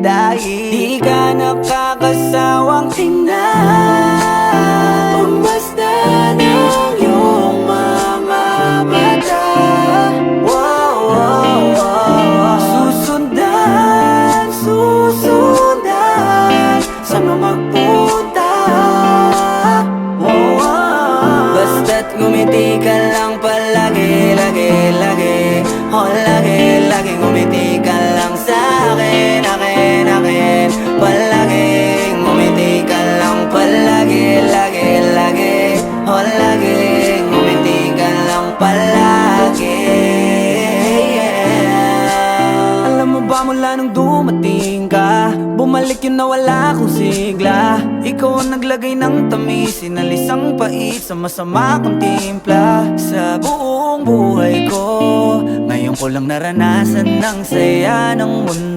dahil di ka nakakasawang tingnan. Pumasdan ang iyong mga mata. Wow, wow, wow. Susundan, susundan, saan mo magpunta? Wow, wow. Basta't ngumiti ka lang palagi, lagi, lagi. Oh, lagi, lagi ngumiti ka lang sa'kin, akin, akin. Palagi, ngumiti ka lang palagi, lagi, lagi. Oh, lagi, ngumiti ka lang palagi, yeah. Alam mo ba mula nung dumating ka, bumalik yun na wala akong sigla. Ikaw ang naglagay ng tamis, sinalis ang pait sa masama kong timpla. Sa buong buhay ko, ngayon ko lang naranasan ng saya ng mundo.